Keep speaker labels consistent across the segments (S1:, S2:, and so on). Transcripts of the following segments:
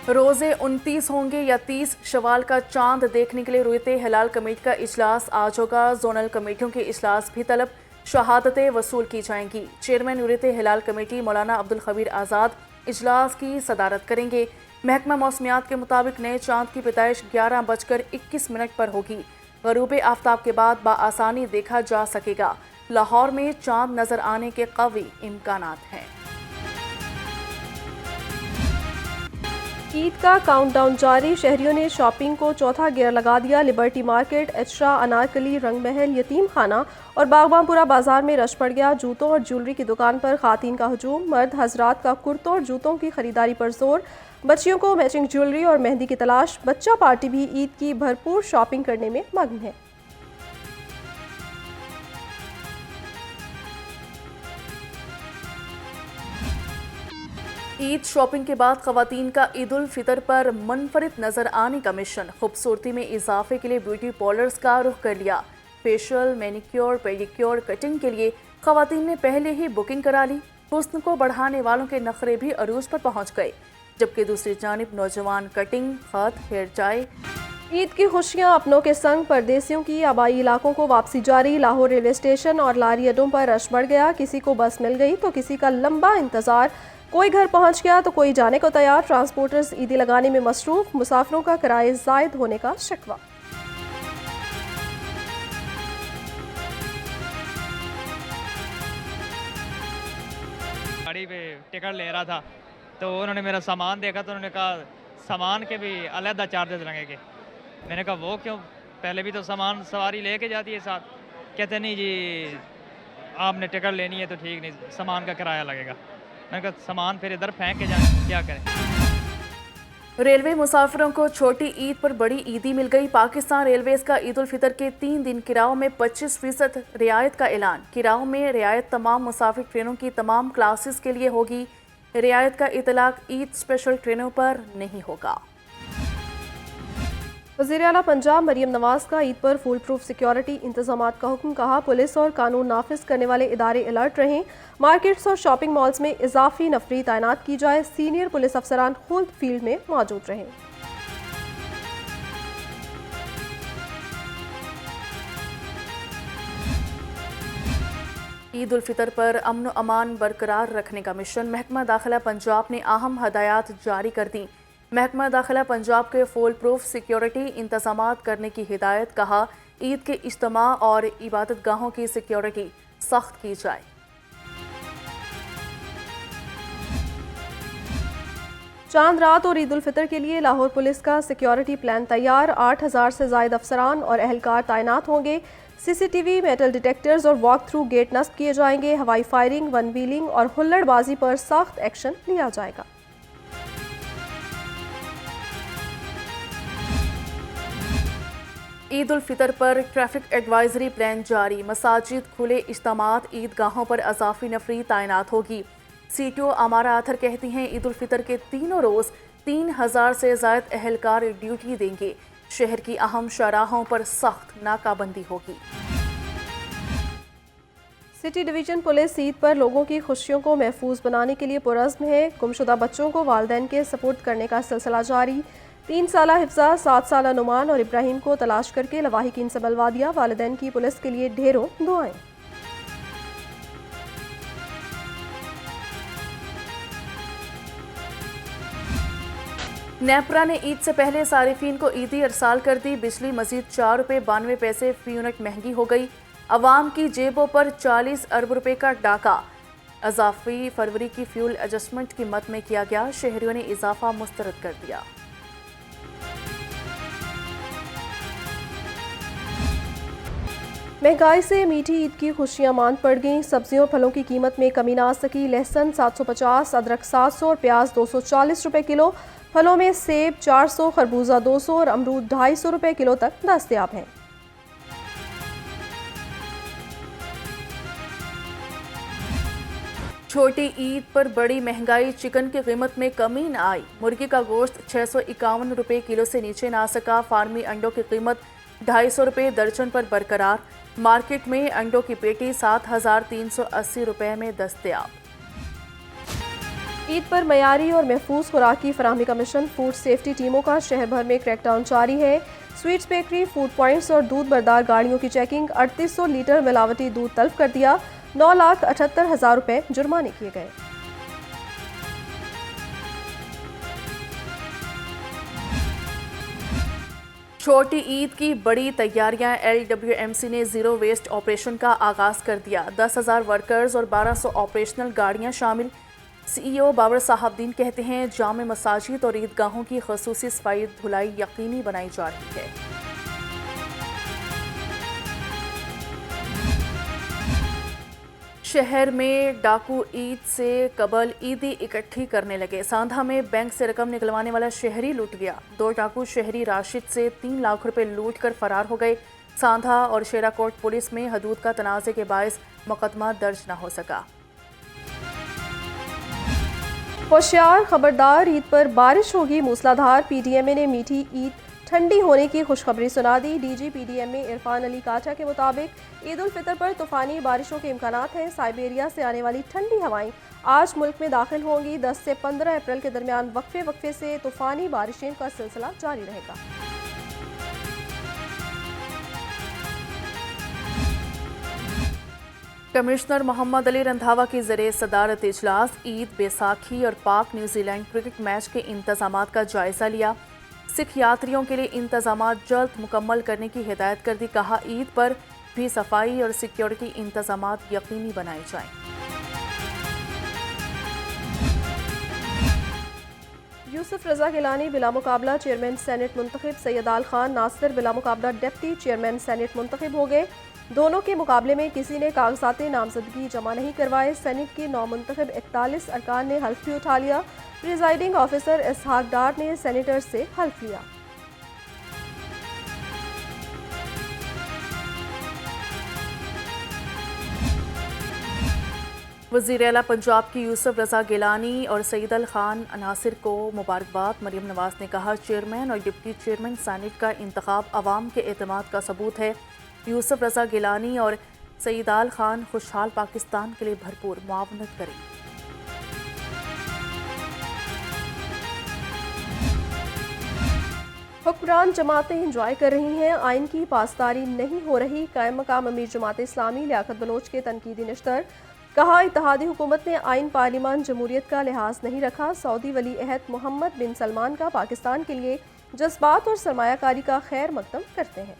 S1: रोजे 29 होंगे या 30 शवाल का चांद देखने के लिए रुयत हिलाल कमेटी का इजलास आज होगा। जोनल कमेटियों के इजलास भी तलब शहादतें वसूल की जाएंगी। चेयरमैन रुयत हिलाल कमेटी मौलाना अब्दुल खबीर आज़ाद इजलास की सदारत करेंगे। महकमा मौसमियात के मुताबिक नए चांद की पैदाइश 11:21 पर होगी। गरूब आफ्ताब के बाद बाआसानी देखा जा सकेगा। लाहौर में चांद नजर आने के कवी इम्कानात हैं।
S2: ईद का काउंटडाउन जारी, शहरियों ने शॉपिंग को चौथा गियर लगा दिया। लिबर्टी मार्केट, एचरा, अनारकली, रंग महल, यतीम खाना और बागबानपुरा बाजार में रश पड़ गया। जूतों और ज्वेलरी की दुकान पर खातीन का हजूम, मर्द हजरात का कुर्तों और जूतों की खरीदारी पर जोर। बच्चियों को मैचिंग ज्वेलरी और मेहंदी की तलाश। बच्चा पार्टी भी ईद की भरपूर शॉपिंग करने में मग्न है।
S1: ईद शॉपिंग के बाद खवातीन का ईद उल फितर पर मुनफरिद नजर आने का मिशन। खूबसूरती में इजाफे के लिए ब्यूटी पार्लर्स का रुख कर लिया। फेशियल, मैनिक्योर, पेडिक्योर, कटिंग के लिए खवातीन ने पहले ही बुकिंग करा ली। हुस्न को बढ़ाने वालों के नखरे भी अरूज पर पहुंच गए, जबकि दूसरी जानिब नौजवान कटिंग, खत, हेयर टाई।
S2: ईद की खुशियां अपनों के संग, परदेसियों की आबाई इलाकों को वापसी जारी। लाहौर रेलवे स्टेशन और लारी अड्डों पर रश बढ़ गया। किसी को बस मिल गई तो किसी का लंबा इंतजार। कोई घर पहुंच गया तो कोई जाने को तैयार। ट्रांसपोर्टर्स ईदी लगाने में मसरूफ। मुसाफिरों का किराए जायद होने का शिकवा।
S3: गाड़ी पे टिकट ले रहा था तो उन्होंने मेरा सामान देखा तो उन्होंने कहा सामान के भी अलग चार्जेस लगेंगे। मैंने कहा वो क्यों, पहले भी तो सामान सवारी लेके जाती है साथ। कहते नहीं जी आपने टिकट लेनी है तो ठीक नहीं, सामान का किराया लगेगा। मैंने कहा सामान फिर इधर फेंक के जाए, क्या करें।
S1: रेलवे मुसाफिरों को छोटी ईद पर बड़ी ईदी मिल गई। पाकिस्तान रेलवेज का ईद उल फितर के 3 दिन किराओं में 25% रियायत का ऐलान। किराओं में रियायत तमाम मुसाफिर ट्रेनों की तमाम क्लासेस के लिए होगी। रियायत का इतलाक ईद स्पेशल ट्रेनों पर नहीं होगा।
S2: वज़ीर आला पंजाब मरीम नवाज का ईद पर फुल प्रूफ सिक्योरिटी इंतजामात का हुक्म। कहा पुलिस और कानून नाफिज करने वाले इदारे अलर्ट रहें। मार्केट्स और शॉपिंग मॉल्स में इजाफी नफरी तैनात की जाए। सीनियर पुलिस अफसरान खुद फील्ड में मौजूद रहें।
S1: ईद उल फितर पर अमन अमान बरकरार रखने का मिशन। महकमा दाखिला पंजाब ने अहम हदायत जारी कर दी। महकमा दाखिला पंजाब के फुल प्रूफ सिक्योरिटी इंतजामात करने की हिदायत। कहा ईद के इज्तिमा और इबादत गाहों की सिक्योरिटी सख्त की जाए।
S2: चांद रात और ईद उल फितर के लिए लाहौर पुलिस का सिक्योरिटी प्लान तैयार। 8000 से जायद अफसरान और एहलकार तैनात होंगे। सीसीटीवी, मेटल डिटेक्टर्स और वॉक थ्रू गेट नस्ब किए जाएंगे। हवाई फायरिंग, वन व्हीलिंग और हुल्लड़बाजी पर सख्त एक्शन लिया जाएगा।
S1: ईद उल फितर पर ट्रैफिक एडवाइजरी प्लान जारी। मसाजिद, खुले इज्तिमात, ईदगाहों पर अजाफी नफरी तैनात होगी। सीटीओ अमारा आथर कहती हैं ईद उल फितर के तीनों रोज 3000 से जायद एहलकार ड्यूटी देंगे। शहर की अहम शाहराहों पर सख्त नाकाबंदी होगी।
S2: सिटी डिवीजन पुलिस ईद पर लोगों की खुशियों को महफूज बनाने के लिए पुरज़्म है। गुमशुदा बच्चों को वालिदैन के सपुर्द करने का सिलसिला जारी। 3 साला हिफ्जा, 7 साला नुमान और इब्राहिम को तलाश करके लवाहिकीन से मिलवा दिया। वालिदैन की पुलिस के लिए ढेरों दुआएं।
S1: नेपरा ने ईद से पहले सारिफीन को ईदी अरसाल कर दी। बिजली मजीद 4 रुपये 92 पैसे फी यूनिट महंगी हो गई। अवाम की जेबों पर 40 अरब रुपए का डाका। अजाफी फरवरी की फ्यूल एडजस्टमेंट की मद में किया गया। शहरियों ने इजाफा मुस्तरद कर दिया।
S2: महंगाई से मीठी ईद की खुशियां मांद पड़ गईं। सब्जियों और फलों की कीमत में कमी ना आ सकी। लहसुन 750, अदरक 700 और प्याज 240 रुपए किलो। फलों में सेब 400, खरबूजा 200 और अमरूद 250 रुपए किलो तक दस्तयाब हैं।
S1: छोटी ईद पर बड़ी महंगाई। चिकन की कीमत में कमी न आई। मुर्गी का गोश्त 651 रुपए किलो से नीचे ना आ सका। फार्मी अंडों की कीमत 250 रुपए दर्जन पर बरकरार। मार्केट में अंडों की पेटी 7380 रुपए में दस्तयाब।
S2: ईद पर मयारी और महफूज खुराकी फराहमी का मिशन फूड सेफ्टी टीमों का शहर भर में क्रैकडाउन जारी है। स्वीट्स बेकरी, फूड पॉइंट्स और दूध बरदार गाड़ियों की चेकिंग, 3800 लीटर मिलावटी दूध तल्फ कर दिया, 9,78,000 रुपए जुर्माने किए गए।
S1: छोटी ईद की बड़ी तैयारियां, LWMC ने जीरो वेस्ट ऑपरेशन का आगाज कर दिया। 10,000 वर्कर्स और 1200 ऑपरेशनल गाड़ियां शामिल। CEO बाबर साहबदीन कहते हैं जामे मसाजिद और ईदगाहों की खसूसी सफाई धुलाई यकीनी बनाई जा रही है। शहर में डाकू ईद से कबल ईदी इकट्ठी करने लगे। सांधा में बैंक से रकम निकलवाने वाला शहरी लूट गया। 2 डाकू शहरी राशिद से 3 लाख रुपए लूट कर फरार हो गए। सांधा और शेराकोट पुलिस में हदूद का तनाज़े के बायस मुकदमा दर्ज न हो सका।
S2: होशियार, खबरदार, ईद पर बारिश होगी मूसलाधार। PDMA ने मीठी ईद ठंडी होने की खुशखबरी सुना दी। DG PDMA इरफान अली काटा के मुताबिक ईद उल फितर पर तूफानी बारिशों के इम्कानात हैं। साइबेरिया से आने वाली ठंडी हवाएं आज मुल्क में दाखिल होंगी। 10 से 15 अप्रैल के दरमियान वक्फे से तूफानी बारिशें का सिलसिला जारी रहेगा।
S1: कमिश्नर मोहम्मद अली रंधावा की ज़रिए सदारत इजलास, ईद, बैसाखी और पाक न्यूजीलैंड क्रिकेट मैच के इंतजामात का जायजा लिया। सिख यात्रियों के लिए इंतजामात जल्द मुकम्मल करने की हिदायत कर दी। कहा ईद पर भी सफाई और सिक्योरिटी इंतजामात यकीनी बनाए जाएं।
S2: यूसुफ रजा गिलानी बिला मुकाबला चेयरमैन सेनेट मुंतखब। सैयद आल खान नासिर बिला मुकाबला डिप्टी चेयरमैन सेनेट मुंतखब हो गए। दोनों के मुकाबले में किसी ने कागजात नामजदगी जमा नहीं करवाए। सेनेट के 9 मुंतखब 41 अरकान ने हल्फ भी उठा लिया। प्रिजाइडिंग ऑफिसर इसहाक डार ने सेनेटर से हल्फ लिया।
S1: वज़ीर आला पंजाब की यूसुफ रजा गिलानी और सईद अल खान नासिर को मुबारकबाद। मरियम नवाज ने कहा चेयरमैन और डिप्टी चेयरमैन सेनेट का इंतखाब अवाम के एतमाद का सबूत है। यूसुफ रजा गिलानी और सईद अल खान खुशहाल पाकिस्तान के लिए भरपूर मुआवनत करें।
S2: हुक्मरान जमातें इंजॉय कर रही हैं, आइन की पासदारी नहीं हो रही। कायम मकाम अमीर जमात इस्लामी लियाकत बलोच के तनकीदी निश्तर। कहा इत्तेहादी हुकूमत ने आइन पार्लिमान जमहूरियत का लिहाज नहीं रखा। सऊदी वली अहद मोहम्मद बिन सलमान का पाकिस्तान के लिए जज्बात और सरमायाकारी का खैर मकदम करते हैं।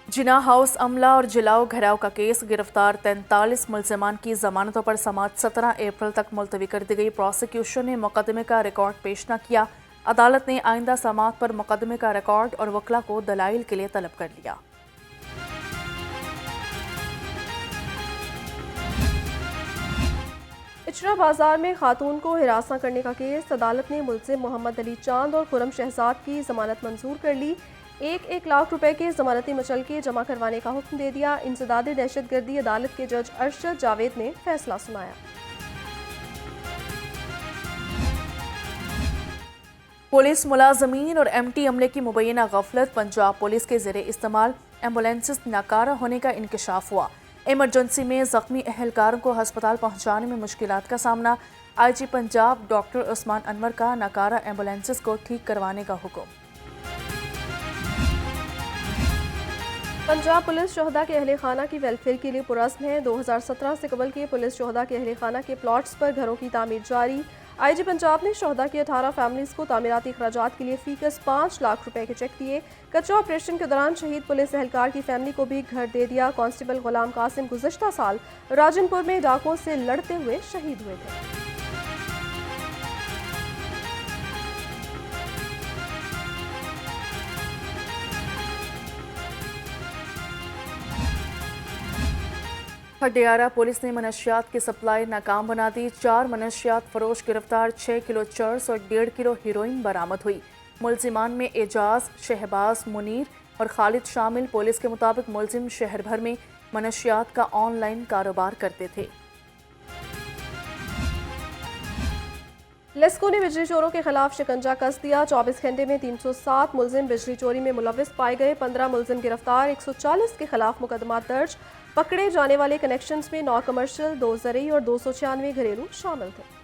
S1: जिना हाउस अमला और जलाओ घराव का केस, गिरफ्तार 43 मुलजमान की जमानतों पर समाअत 17 अप्रैल तक मुलतवी कर दी गई। प्रोसिक्यूशन ने मुकदमे का रिकॉर्ड पेश न किया। अदालत ने आइंदा समाअत पर मुकदमे का रिकॉर्ड और वकला को दलाइल के लिए तलब कर लिया।
S2: इचरा बाजार में खातून को हिरासत करने का केस, अदालत ने मुलजिम मोहम्मद अली चांद और खुरम शहजाद की जमानत मंजूर कर ली। 1-1 लाख रुपए के जमानती मचलके जमा करवाने का हुक्म दे दिया। इंसदाद दहशतगर्दी अदालत के जज अरशद जावेद ने फैसला सुनाया।
S1: पुलिस मुलाजमीन और MT अमले की मुबैना गफलत, पंजाब पुलिस के ज़रिए इस्तेमाल एम्बुलेंसेस नाकारा होने का इंकशाफ हुआ। इमरजेंसी में जख्मी अहलकारों को हस्पताल पहुंचाने में मुश्किलात का सामना। IG पंजाब डॉक्टर उस्मान अनवर का नाकारा एम्बुलेंसेस को ठीक करवाने का हुक्म।
S2: पंजाब पुलिस शोहदा के अहले खाना की वेलफेयर के लिए पुरस्म है। 2017 से कबल के पुलिस शोहदा के अहले खाना के प्लॉट्स पर घरों की तामीर जारी। IG पंजाब ने शोहदा की 18 फैमिलीज को तामीराती अखराजात के लिए फीकस 5 लाख रुपए के चेक दिए। कच्चा ऑपरेशन के दौरान शहीद पुलिस एहलकार की फैमिली को भी घर दे दिया। कांस्टेबल गुलाम कासिम गुज़श्ता साल राजनपुर में डाकुओं से लड़ते हुए शहीद हुए थे।
S1: खडियारा पुलिस ने मनशियात की सप्लाई नाकाम बना दी। 4 मनशियात फरोश गिरफ्तार। 6 किलो चर्स और 1.5 किलो हीरोइन बरामद हुई। मुलजिमान में एजाज, शहबाज, मुनीर और खालिद शामिल। पुलिस के मुताबिक मुलजिम शहर भर में मनशियात का ऑनलाइन कारोबार करते थे।
S2: लेस्को ने बिजली चोरों के खिलाफ शिकंजा कस दिया। 24 घंटे में 307 मुलजिम बिजली चोरी में मुलविस पाए गए। 15 मुलजिम गिरफ्तार, 140 के खिलाफ मुकदमा दर्ज। पकड़े जाने वाले कनेक्शंस में 9 कमर्शियल, 2 ज़रूरी और 296 घरेलू शामिल थे।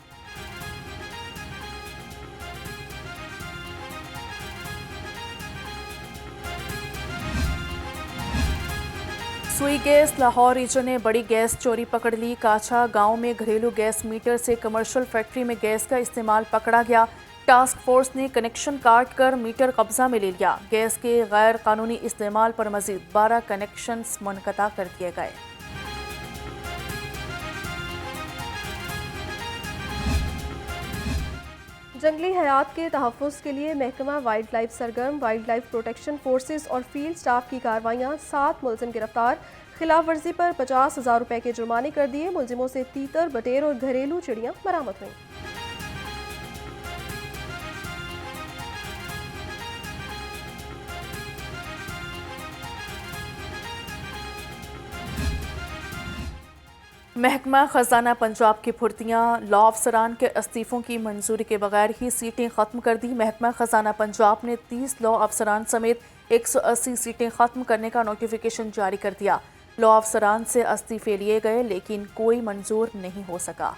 S1: सुई गैस लाहौर रीजन ने बड़ी गैस चोरी पकड़ ली। काछा गांव में घरेलू गैस मीटर से कमर्शियल फैक्ट्री में गैस का इस्तेमाल पकड़ा गया। टास्क फोर्स ने कनेक्शन काट कर मीटर कब्जा में ले लिया। गैस के गैर कानूनी इस्तेमाल पर मजीद 12 कनेक्शंस मुनक़ता कर दिए गए।
S2: जंगली हयात के तहफ़्फ़ुज़ के लिए महकमा वाइल्ड लाइफ सरगर्म। वाइल्ड लाइफ प्रोटेक्शन फोर्सेस और फील्ड स्टाफ की कार्रवाइयाँ। 7 मुलजिम गिरफ्तार, खिलाफ वर्जी पर 50,000 रुपए के जुर्माने कर दिए। मुलजिमों से तीतर, बटेर और घरेलू चिड़ियाँ बरामद हुई।
S1: महकमा खजाना पंजाब की फुर्तियाँ। लॉ अफसरान के इस्तीफ़ों की मंजूरी के बगैर ही सीटें ख़त्म कर दी। महकमा खजाना पंजाब ने 30 लॉ अफसरान समेत 180 सीटें ख़त्म करने का नोटिफिकेशन जारी कर दिया। लॉ अफसरान से इस्तीफ़े लिए गए लेकिन कोई मंजूर नहीं हो सका।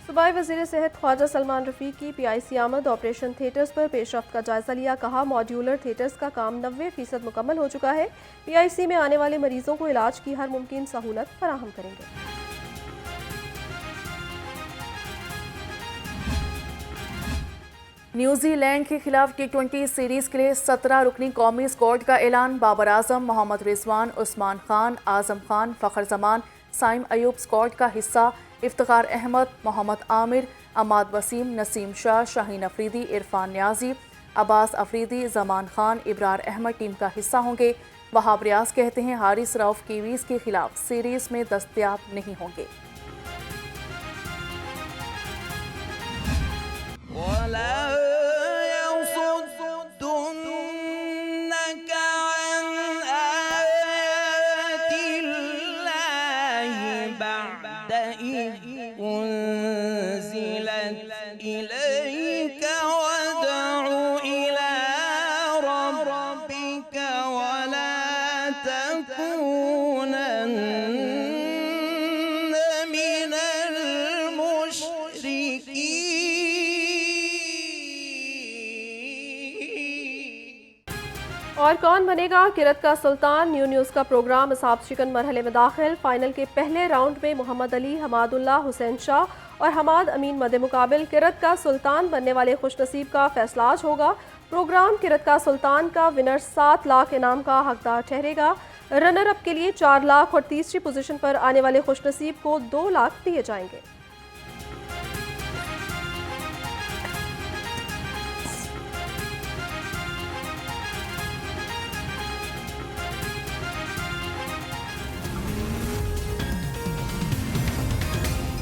S2: सूबाई वज़ीर सेहत ख्वाजा सलमान रफ़ीक की PIC आमद। ऑपरेशन थिएटर्स पर पेशरफ्त का जायजा लिया। कहा, मॉड्यूलर थिएटर्स का काम 90% मुकम्मल हो चुका है। PIC में आने वाले मरीजों को इलाज की हर मुमकिन सहूलत फराहम करेंगे।
S1: न्यूजीलैंड के खिलाफ T20 सीरीज के लिए 17 रुकनी कौमी स्क्वाड का ऐलान। बाबर आजम, मोहम्मद रिजवान, उस्मान खान, आजम खान, फ़खर जमान, साइम अयूब स्क्वाड का हिस्सा। इफ्तिखार अहमद, मोहम्मद आमिर, अमाद वसीम, नसीम शाह, शाहीन अफरीदी, इरफान न्याजी, अब्बास अफरीदी, जमान खान, इब्रार अहमद टीम का हिस्सा होंगे। वहाब रियाज कहते हैं हारिस रऊफ कीवीज के खिलाफ सीरीज में दस्तयाब नहीं होंगे।
S2: और कौन बनेगा किरत का सुल्तान? न्यू न्यूज़ का प्रोग्राम असाब शिकन मरहले में दाखिल। फाइनल के पहले राउंड में मोहम्मद अली, हमादुल्लाह, हुसैन शाह और हमाद अमीन मद मुकाबिल किरत का सुल्तान बनने वाले खुशनसीब का फैसला आज होगा। प्रोग्राम किरत का सुल्तान का विनर 7 लाख इनाम का हकदार ठहरेगा। रनर अप के लिए 4 लाख और तीसरी पोजीशन पर आने वाले खुशनसीब को 2 लाख दिए जाएंगे।